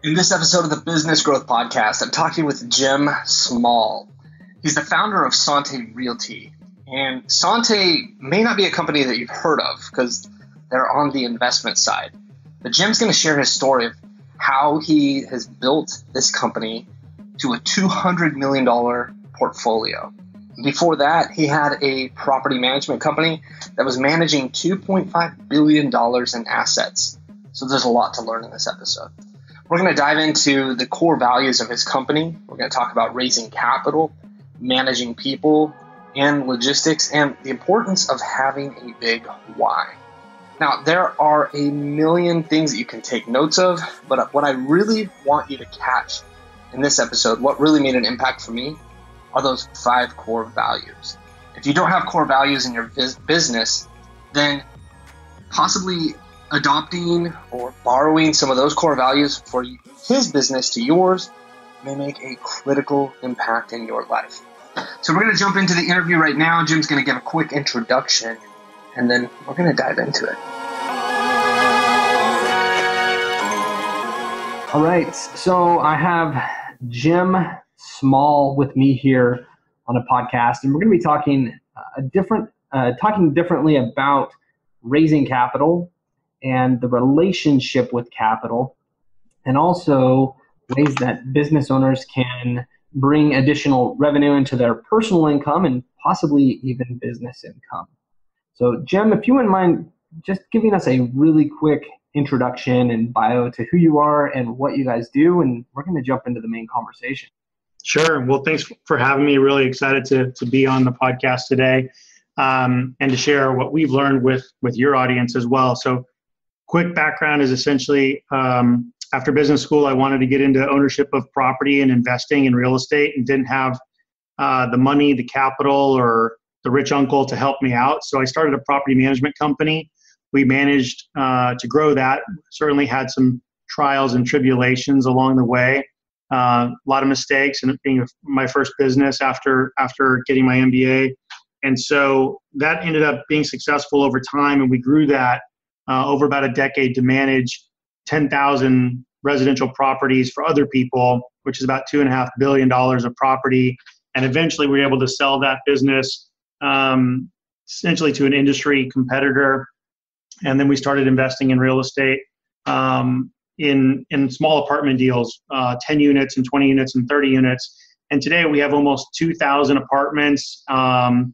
In this episode of the Business Growth Podcast, I'm talking with Jim Small. He's the founder of Sante Realty. And Sante may not be a company that you've heard of because they're on the investment side. But Jim's going to share his story of how he has built this company to a $200 million portfolio. Before that, he had a property management company that was managing $2.5 billion in assets. So there's a lot to learn in this episode. We're going to dive into the core values of his company. We're going to talk about raising capital, managing people, and logistics, and the importance of having a big why. Now, there are a million things that you can take notes of, but what I really want you to catch in this episode, what really made an impact for me, are those 5 core values. If you don't have core values in your business, then possibly adopting or borrowing some of those core values for his business to yours may make a critical impact in your life. So we're going to jump into the interview right now. Jim's going to give a quick introduction, and then we're going to dive into it. All right. So I have Jim Small with me here on a podcast, and we're going to be talking differently about raising capital and the relationship with capital, and also ways that business owners can bring additional revenue into their personal income and possibly even business income. So Jim, if you wouldn't mind just giving us a really quick introduction and bio to who you are and what you guys do, and we're going to jump into the main conversation. Sure. Well, thanks for having me. Really excited to be on the podcast today and to share what we've learned with your audience as well. So quick background is essentially after business school, I wanted to get into ownership of property and investing in real estate and didn't have the money, the capital, or the rich uncle to help me out. So I started a property management company. We managed to grow that, certainly had some trials and tribulations along the way, a lot of mistakes, and it being my first business after getting my MBA. And so that ended up being successful over time, and we grew that over about a decade to manage 10,000 residential properties for other people, which is about $2.5 billion of property. And eventually we were able to sell that business essentially to an industry competitor. And then we started investing in real estate in small apartment deals, 10 units and 20 units and 30 units. And today we have almost 2,000 apartments, some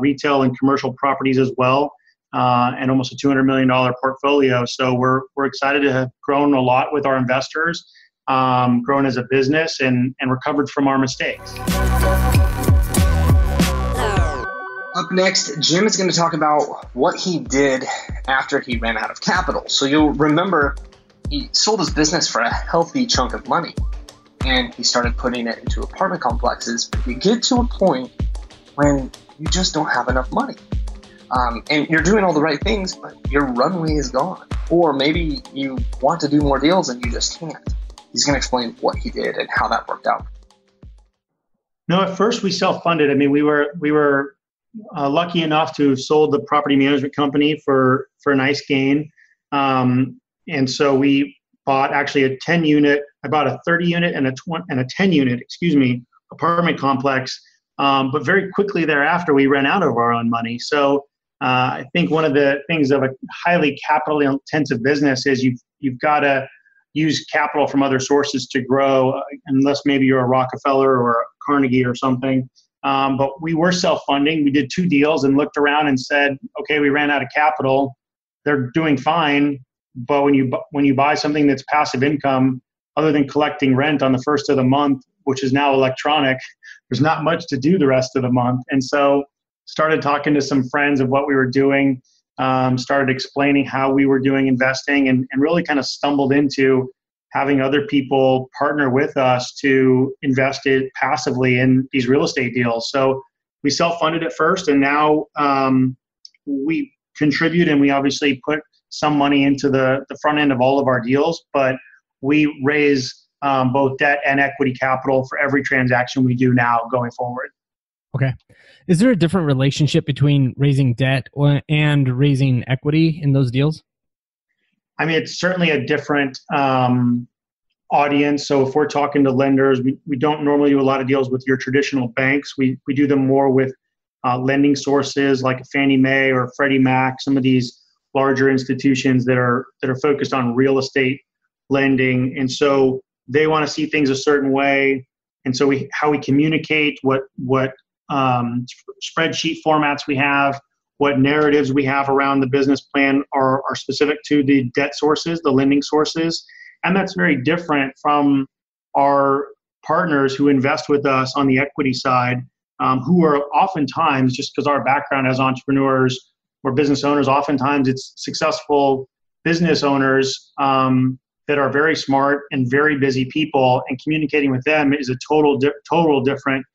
retail and commercial properties as well. And almost a $200 million portfolio. So we're excited to have grown a lot with our investors, grown as a business, and recovered from our mistakes. Up next, Jim is going to talk about what he did after he ran out of capital. So you'll remember he sold his business for a healthy chunk of money, and he started putting it into apartment complexes. But you get to a point when you just don't have enough money. And you're doing all the right things, but your runway is gone. Or maybe you want to do more deals and you just can't. He's going to explain what he did and how that worked out. No, at first we self-funded. I mean, we were lucky enough to have sold the property management company for a nice gain. And so we bought actually a 10-unit, I bought a 30-unit and a 10-unit, apartment complex. But very quickly thereafter, we ran out of our own money. So I think one of the things of a highly capital intensive business is you've got to use capital from other sources to grow, unless maybe you're a Rockefeller or a Carnegie or something. But we were self-funding. We did 2 deals and looked around and said, okay, we ran out of capital. They're doing fine. But when you buy something that's passive income, other than collecting rent on the first of the month, which is now electronic, there's not much to do the rest of the month. And so started talking to some friends of what we were doing, started explaining how we were doing investing, and really kind of stumbled into having other people partner with us to invest it passively in these real estate deals. So we self-funded at first, and now we contribute, and we obviously put some money into the front end of all of our deals, but we raise both debt and equity capital for every transaction we do now going forward. Okay. Is there a different relationship between raising debt and raising equity in those deals? I mean, it's certainly a different audience. So if we're talking to lenders, we don't normally do a lot of deals with your traditional banks. We do them more with lending sources like a Fannie Mae or Freddie Mac, some of these larger institutions that are focused on real estate lending. And so they want to see things a certain way. And so how we communicate, what spreadsheet formats we have, what narratives we have around the business plan are specific to the debt sources, the lending sources. And that's very different from our partners who invest with us on the equity side, who are oftentimes, just because our background as entrepreneurs or business owners, oftentimes it's successful business owners that are very smart and very busy people, and communicating with them is a total different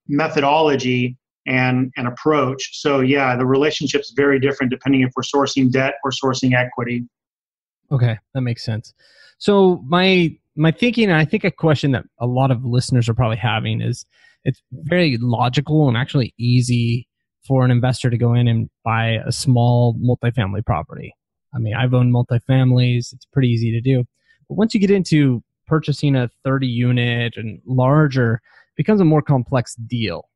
methodology and approach. So yeah, the relationship's very different depending if we're sourcing debt or sourcing equity. Okay, that makes sense. So my thinking, and I think a question that a lot of listeners are probably having is, it's very logical and actually easy for an investor to go in and buy a small multifamily property. I mean, I've owned multifamilies. It's pretty easy to do. But once you get into purchasing a 30 unit and larger, it becomes a more complex deal.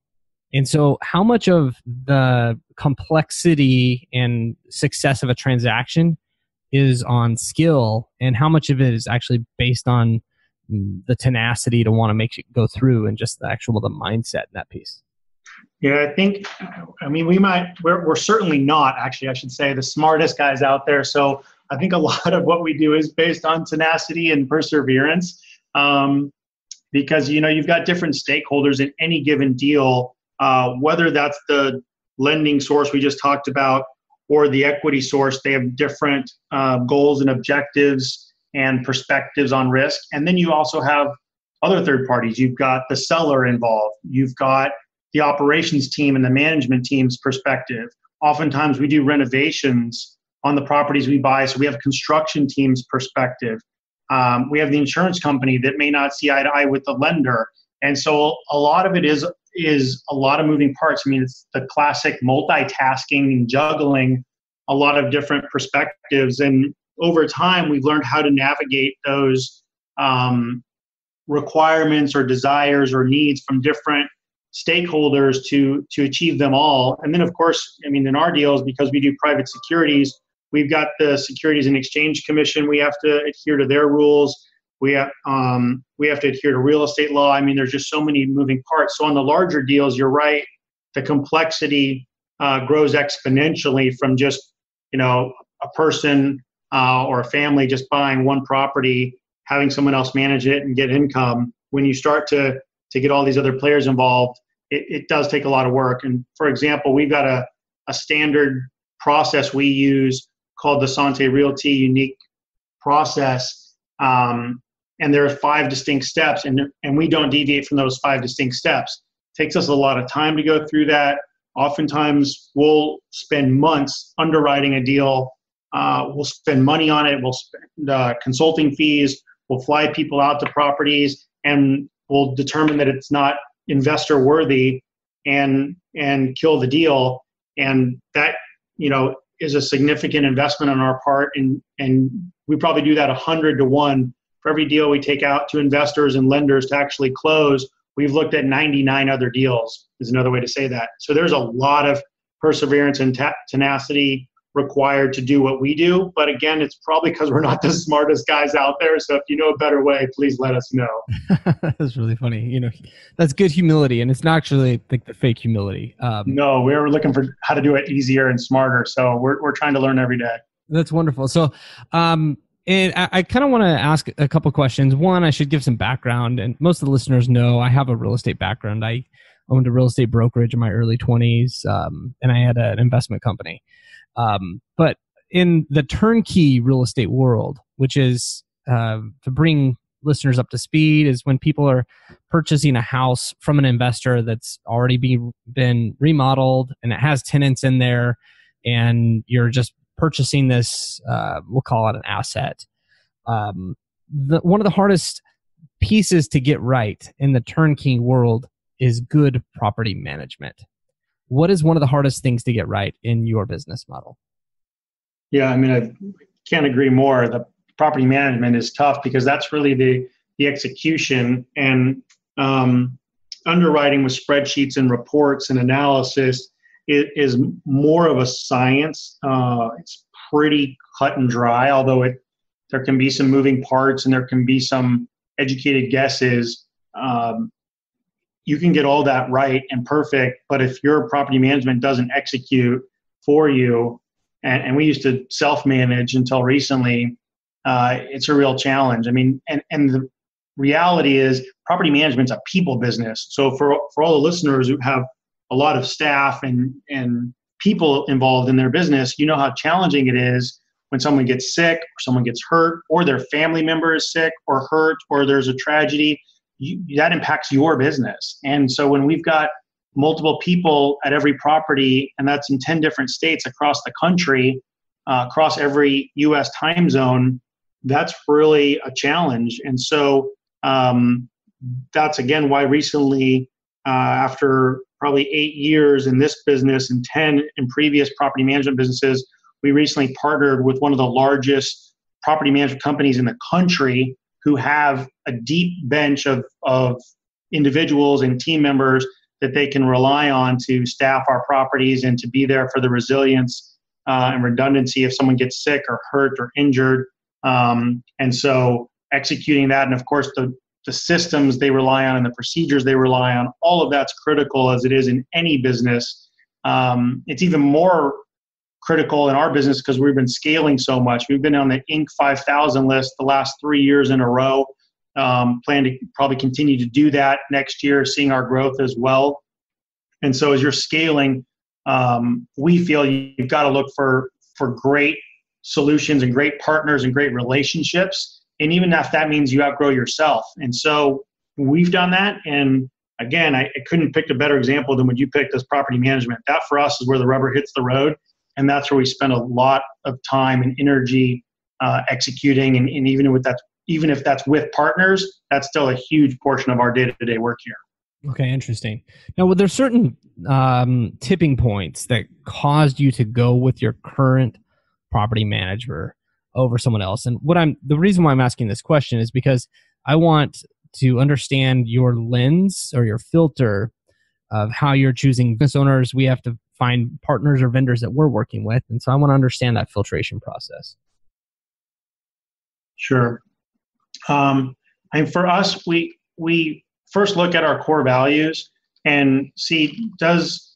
And so how much of the complexity and success of a transaction is on skill, and how much of it is actually based on the tenacity to want to make it go through, and just the mindset in that piece? Yeah, I mean, we're certainly not, actually, I should say, the smartest guys out there. So I think a lot of what we do is based on tenacity and perseverance, because, you've got different stakeholders in any given deal, whether that's the lending source we just talked about or the equity source. They have different goals and objectives and perspectives on risk. And then you also have other third parties. You've got the seller involved. You've got the operations team and the management team's perspective. Oftentimes we do renovations on the properties we buy, so we have construction team's perspective. We have the insurance company that may not see eye to eye with the lender. And so a lot of it is a lot of moving parts. I mean, it's the classic multitasking and juggling a lot of different perspectives. And over time, we've learned how to navigate those requirements or desires or needs from different stakeholders to achieve them all. And then, of course, I mean, in our deals, because we do private securities, we've got the Securities and Exchange Commission. We have to adhere to their rules. We have to adhere to real estate law. I mean, there's just so many moving parts. So on the larger deals, you're right, the complexity grows exponentially from just, a person or a family just buying one property, having someone else manage it and get income. When you start to get all these other players involved, it does take a lot of work. And for example, we've got a standard process we use called the Sante Realty unique process. And there are 5 distinct steps, and we don't deviate from those 5 distinct steps. It takes us a lot of time to go through that. Oftentimes, we'll spend months underwriting a deal. We'll spend money on it. We'll spend consulting fees. We'll fly people out to properties, and we'll determine that it's not investor worthy and kill the deal. And that, is a significant investment on our part. And we probably do that 100 to 1. For every deal we take out to investors and lenders to actually close, we've looked at 99 other deals, is another way to say that. So there's a lot of perseverance and tenacity required to do what we do. But again, it's probably because we're not the smartest guys out there. So if you know a better way, please let us know. That's really funny. That's good humility. And it's not actually like the fake humility. No, we're looking for how to do it easier and smarter. So we're trying to learn every day. That's wonderful. So, and I kind of want to ask a couple questions. One, I should give some background, and most of the listeners know I have a real estate background. I owned a real estate brokerage in my early 20s, and I had an investment company. But in the turnkey real estate world, which is, to bring listeners up to speed, is when people are purchasing a house from an investor that's already been remodeled and it has tenants in there, and you're just purchasing this, we'll call it an asset. One of the hardest pieces to get right in the turnkey world is good property management. What is one of the hardest things to get right in your business model? Yeah, I mean, I can't agree more. The property management is tough because that's really the execution, and underwriting with spreadsheets and reports and analysis is more of a science. It's pretty cut and dry, although there can be some moving parts and there can be some educated guesses. You can get all that right and perfect, but if your property management doesn't execute for you, and we used to self-manage until recently, it's a real challenge. I mean, and the reality is property management's a people business. So for all the listeners who have a lot of staff and people involved in their business, you know how challenging it is when someone gets sick or someone gets hurt or their family member is sick or hurt or there's a tragedy. That impacts your business. And so when we've got multiple people at every property, and that's in 10 different states across the country, across every U.S. time zone, that's really a challenge. And so that's, again, why recently, after probably 8 years in this business and 10 in previous property management businesses, we recently partnered with one of the largest property management companies in the country who have a deep bench of individuals and team members that they can rely on to staff our properties and to be there for the resilience and redundancy if someone gets sick or hurt or injured. And so executing that, and of course the systems they rely on and the procedures they rely on, all of that's critical as it is in any business. It's even more critical in our business because we've been scaling so much. We've been on the Inc. 5000 list the last 3 years in a row. Plan to probably continue to do that next year, seeing our growth as well. And so as you're scaling, we feel you've got to look for great solutions and great partners and great relationships. And even if that means you outgrow yourself. And so we've done that. And again, I couldn't pick a better example than what you picked as property management. That for us is where the rubber hits the road. And that's where we spend a lot of time and energy executing. And even if that's with partners, that's still a huge portion of our day-to-day work here. Okay, interesting. Now, were there certain tipping points that caused you to go with your current property manager over someone else? And the reason why I'm asking this question is because I want to understand your lens or your filter of how you're choosing business owners. We have to find partners or vendors that we're working with. And so I want to understand that filtration process. Sure. And for us, we first look at our core values and see, does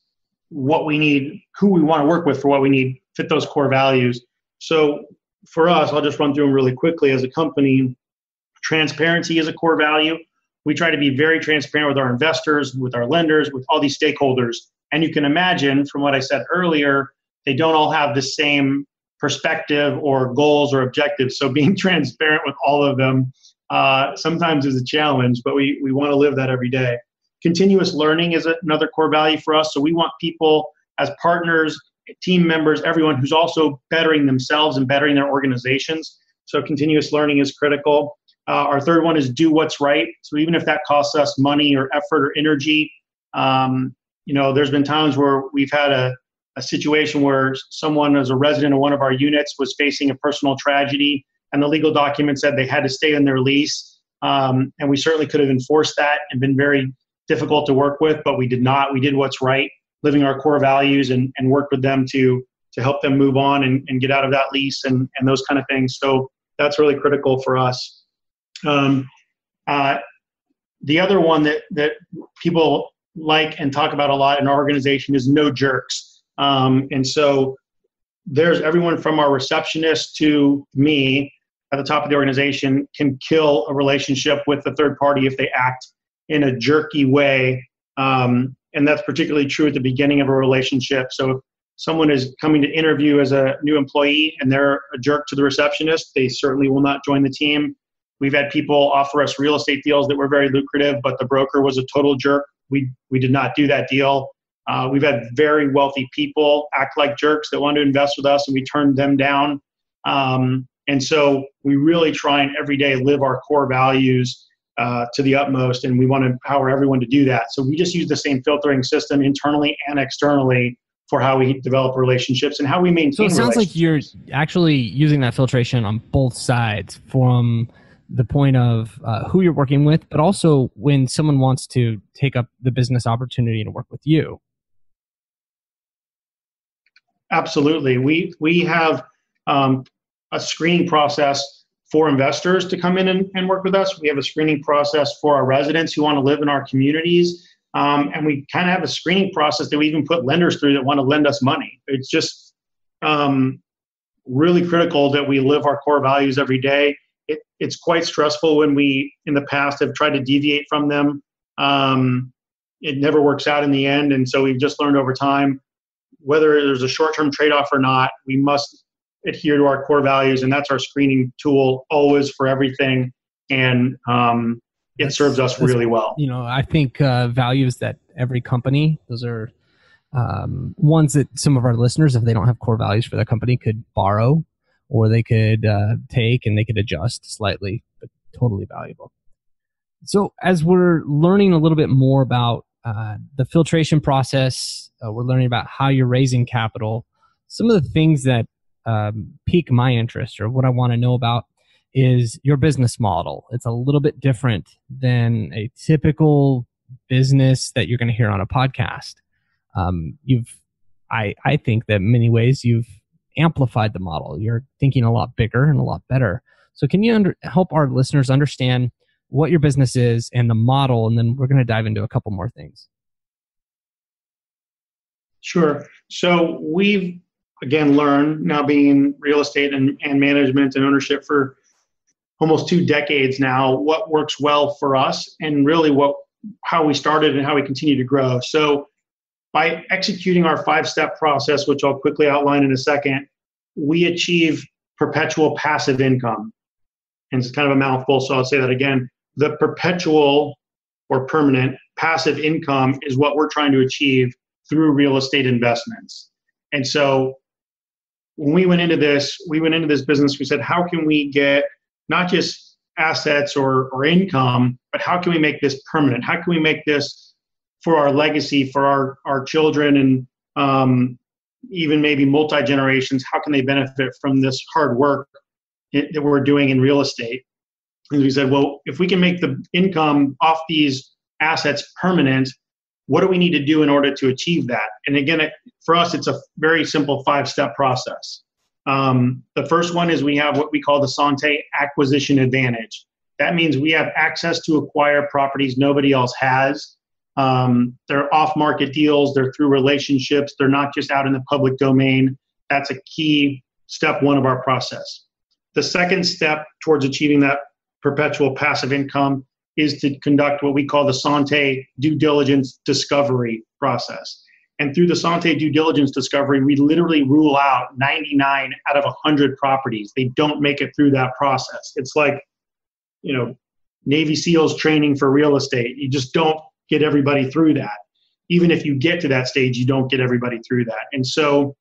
what we need, who we want to work with for what we need, fit those core values. So for us, I'll just run through them really quickly. As a company, transparency is a core value. We try to be very transparent with our investors, with our lenders, with all these stakeholders. And you can imagine from what I said earlier, they don't all have the same perspective or goals or objectives. So being transparent with all of them sometimes is a challenge, but we want to live that every day. Continuous learning is another core value for us. So we want people as partners, team members, everyone who's also bettering themselves and bettering their organizations. So continuous learning is critical. Our third one is do what's right. So even if that costs us money or effort or energy, there's been times where we've had a situation where someone as a resident of one of our units was facing a personal tragedy and the legal document said they had to stay in their lease. And we certainly could have enforced that and been very difficult to work with, but we did not. We did what's right, living our core values and worked with them to help them move on and get out of that lease and those kind of things. So that's really critical for us. The other one that people like and talk about a lot in our organization is no jerks. And so there's everyone from our receptionist to me at the top of the organization can kill a relationship with the third party if they act in a jerky way. And that's particularly true at the beginning of a relationship. So if someone is coming to interview as a new employee and they're a jerk to the receptionist, they certainly will not join the team. We've had people offer us real estate deals that were very lucrative, but the broker was a total jerk. We did not do that deal. We've had very wealthy people act like jerks that want to invest with us, and we turned them down. And so we really try and every day live our core values to the utmost, and we want to empower everyone to do that. So we just use the same filtering system internally and externally for how we develop relationships and how we maintain. So it sounds like you're actually using that filtration on both sides, from the point of who you're working with, but also when someone wants to take up the business opportunity to work with you. Absolutely. We have a screening process for investors to come in and work with us. We have a screening process for our residents who want to live in our communities. And we kind of have a screening process that we even put lenders through that want to lend us money. It's just really critical that we live our core values every day. It's quite stressful when we, in the past, have tried to deviate from them. It never works out in the end. And so we've just learned over time, whether there's a short-term trade-off or not, we must adhere to our core values. And that's our screening tool always for everything. And it serves us really well. You know, I think values that every company, those are ones that some of our listeners, if they don't have core values for their company, could borrow, or they could take and they could adjust slightly, but totally valuable. So as we're learning a little bit more about the filtration process, we're learning about how you're raising capital. Some of the things that pique my interest, or what I want to know about, is your business model. It's a little bit different than a typical business that you're going to hear on a podcast. I think that in many ways you've amplified the model. You're thinking a lot bigger and a lot better. So can you help our listeners understand what your business is and the model? And then we're going to dive into a couple more things. Sure. So we've, again, learned, now being in real estate and management and ownership for almost 2 decades now, what works well for us and really how we started and how we continue to grow. So by executing our 5-step process, which I'll quickly outline in a second, we achieve perpetual passive income. And it's kind of a mouthful, so I'll say that again. The perpetual or permanent passive income is what we're trying to achieve through real estate investments. And so when we went into this business, we said, how can we get not just assets or income, but how can we make this permanent? How can we make this for our legacy, for our children, and even maybe multi-generations? How can they benefit from this hard work that we're doing in real estate? And we said, well, if we can make the income off these assets permanent, what do we need to do in order to achieve that? And again, for us, it's a very simple 5-step process. The first one is we have what we call the Sante acquisition advantage. That means we have access to acquire properties nobody else has. They're off-market deals. They're through relationships. They're not just out in the public domain. That's a key step 1 of our process. The second step towards achieving that perpetual passive income is to conduct what we call the Sante due diligence discovery process. And through the Sante due diligence discovery, we literally rule out 99 out of 100 properties. They don't make it through that process. It's like, Navy SEALs training for real estate. You just don't get everybody through that. Even if you get to that stage, you don't get everybody through that. And so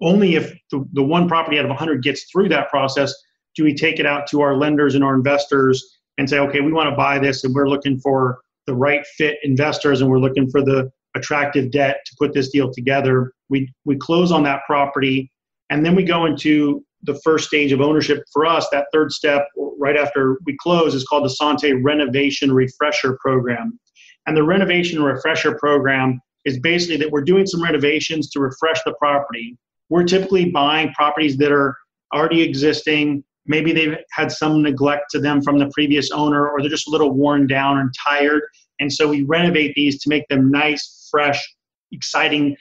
only if the one property out of 100 gets through that process do we take it out to our lenders and our investors and say, okay, we want to buy this and we're looking for the right fit investors and we're looking for the attractive debt to put this deal together. We close on that property, and then we go into the first stage of ownership. For us, that third step right after we close is called the Sante Renovation Refresher Program. And the Renovation Refresher Program is basically that we're doing some renovations to refresh the property. We're typically buying properties that are already existing. Maybe they've had some neglect to them from the previous owner, or they're just a little worn down and tired. And so we renovate these to make them nice, fresh, exciting,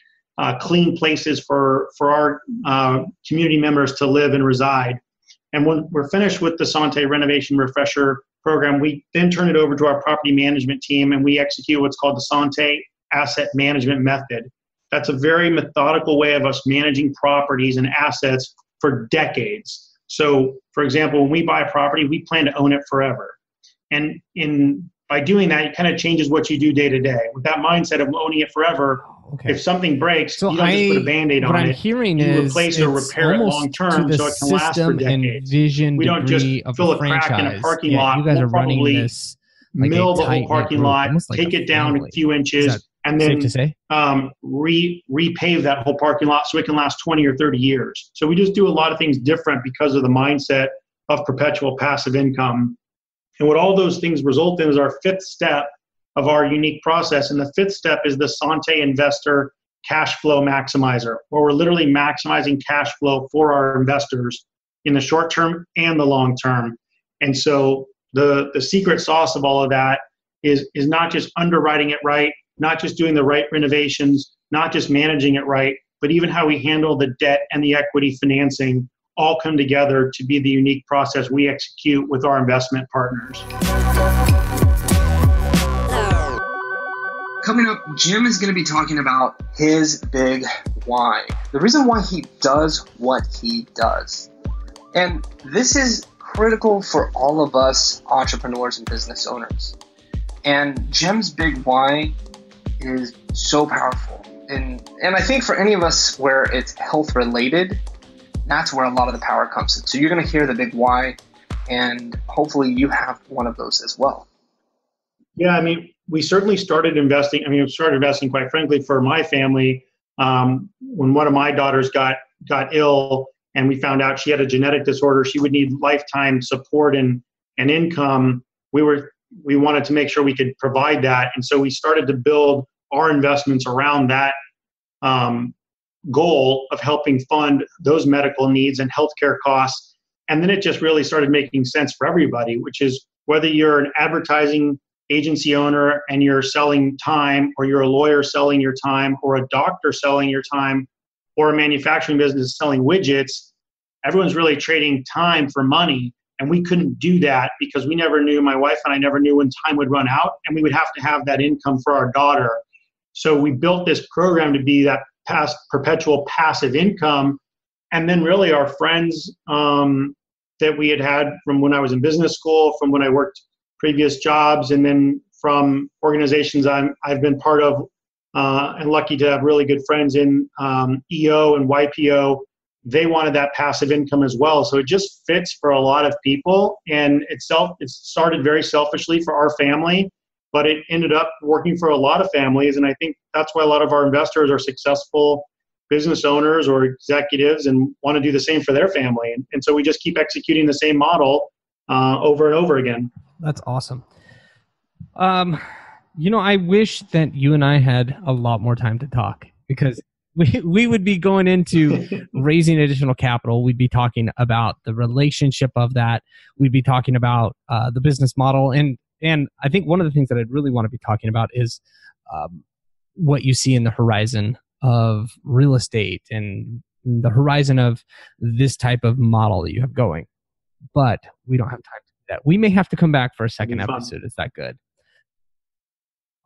clean places for our community members to live and reside. And when we're finished with the Sante Renovation Refresher Program, we then turn it over to our property management team, and we execute what's called the Sante Asset Management Method. That's a very methodical way of us managing properties and assets for decades. So, for example, when we buy a property, we plan to own it forever. And by doing that, it kind of changes what you do day to day. With that mindset of owning it forever, if something breaks, you don't just put a Band-Aid on it. What I'm hearing you is replace or repair it long term so it can last for decades. We don't just fill a crack in a parking lot. You guys are running probably this like mill the whole parking lot, take it down a few inches, and then safe to say, repave that whole parking lot so it can last 20 or 30 years. So we just do a lot of things different because of the mindset of perpetual passive income. And what all those things result in is our fifth step of our unique process. And the fifth step is the Sante Investor Cash Flow Maximizer, where we're literally maximizing cash flow for our investors in the short term and the long term. And so the secret sauce of all of that is not just underwriting it right, not just doing the right renovations, not just managing it right, but even how we handle the debt and the equity financing all come together to be the unique process we execute with our investment partners. Coming up, Jim is going to be talking about his big why, the reason why he does what he does. And this is critical for all of us entrepreneurs and business owners. And Jim's big why is so powerful. And I think for any of us where it's health related, that's where a lot of the power comes in. So you're going to hear the big why, and hopefully you have one of those as well. Yeah, I mean, we certainly started investing. I mean, we started investing, quite frankly, for my family when one of my daughters got ill, and we found out she had a genetic disorder. She would need lifetime support and income. We wanted to make sure we could provide that, and so we started to build our investments around that goal of helping fund those medical needs and healthcare costs. And then it just really started making sense for everybody, which is whether you're an advertising agency owner and you're selling time, or you're a lawyer selling your time, or a doctor selling your time, or a manufacturing business selling widgets, everyone's really trading time for money. And we couldn't do that because we never knew, my wife and I never knew when time would run out, and we would have to have that income for our daughter. So we built this program to be that perpetual passive income. And then really our friends that we had from when I was in business school, from when I worked previous jobs, and then from organizations I've been part of and lucky to have really good friends in EO and YPO, they wanted that passive income as well. So it just fits for a lot of people. And it started very selfishly for our family, but it ended up working for a lot of families. And I think that's why a lot of our investors are successful business owners or executives and want to do the same for their family. And so we just keep executing the same model over and over again. That's awesome. I wish that you and I had a lot more time to talk, because we would be going into raising additional capital. We'd be talking about the relationship of that. We'd be talking about the business model. And I think one of the things that I'd really want to be talking about is what you see in the horizon of real estate and the horizon of this type of model that you have going. But we don't have time to do that. We may have to come back for a second episode. Is that good?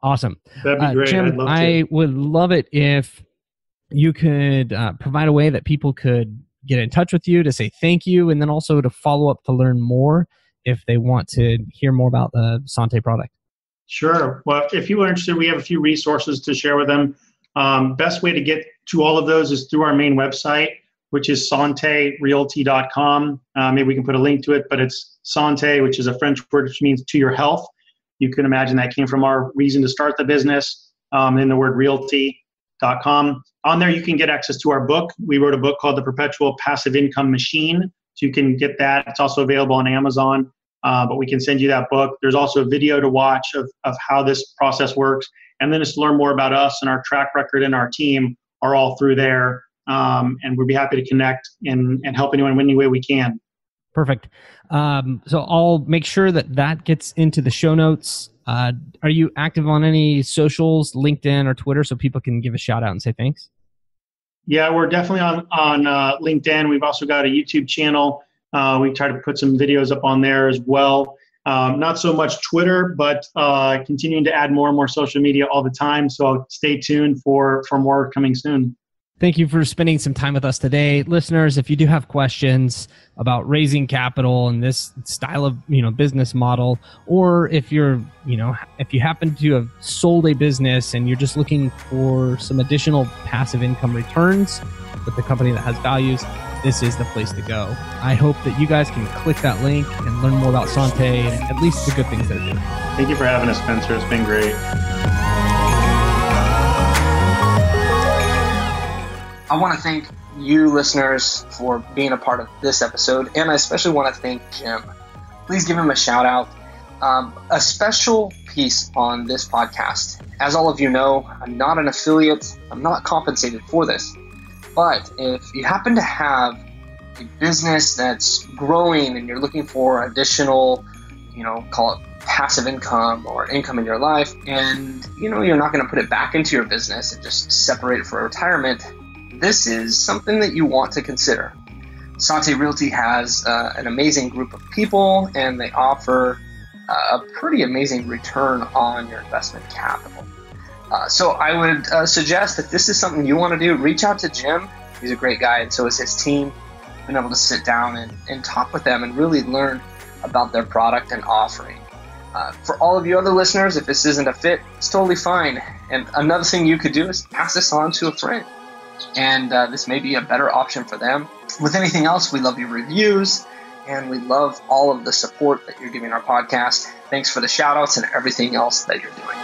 Awesome. That'd be great. Jim, I would love it if you could provide a way that people could get in touch with you to say thank you, and then also to follow up to learn more if they want to hear more about the Sante product. Sure. Well, if you are interested, we have a few resources to share with them. Best way to get to all of those is through our main website, which is santerealty.com. Maybe we can put a link to it, but it's Sante, which is a French word which means to your health. You can imagine that came from our reason to start the business, in the word realty.com. On there, you can get access to our book. We wrote a book called The Perpetual Passive Income Machine. So you can get that. It's also available on Amazon, but we can send you that book. There's also a video to watch of how this process works. And then just to learn more about us and our track record and our team are all through there. And we'd be happy to connect and help anyone in any way we can. Perfect. So I'll make sure that gets into the show notes. Are you active on any socials, LinkedIn or Twitter, so people can give a shout out and say thanks? Yeah, we're definitely on LinkedIn. We've also got a YouTube channel. We try to put some videos up on there as well. Not so much Twitter, but continuing to add more and more social media all the time. So stay tuned for more coming soon. Thank you for spending some time with us today. Listeners, if you do have questions about raising capital and this style of, business model, or if if you happen to have sold a business and you're just looking for some additional passive income returns with the company that has values, this is the place to go. I hope that you guys can click that link and learn more about Sante and at least the good things they're doing. Thank you for having us, Spencer. It's been great. I want to thank you listeners for being a part of this episode, and I especially want to thank Jim. Please give him a shout out. A special piece on this podcast. As all of you know, I'm not an affiliate. I'm not compensated for this. But if you happen to have a business that's growing and you're looking for additional, call it passive income or income in your life, and you're not going to put it back into your business and just separate it for retirement, this is something that you want to consider. Sante Realty has an amazing group of people, and they offer a pretty amazing return on your investment capital. So I would suggest that this is something you want to do, reach out to Jim. He's a great guy, and so is his team. Been able to sit down and talk with them and really learn about their product and offering. For all of you other listeners, if this isn't a fit, it's totally fine. And another thing you could do is pass this on to a friend. And this may be a better option for them. With anything else, we love your reviews. And we love all of the support that you're giving our podcast. Thanks for the shout outs and everything else that you're doing.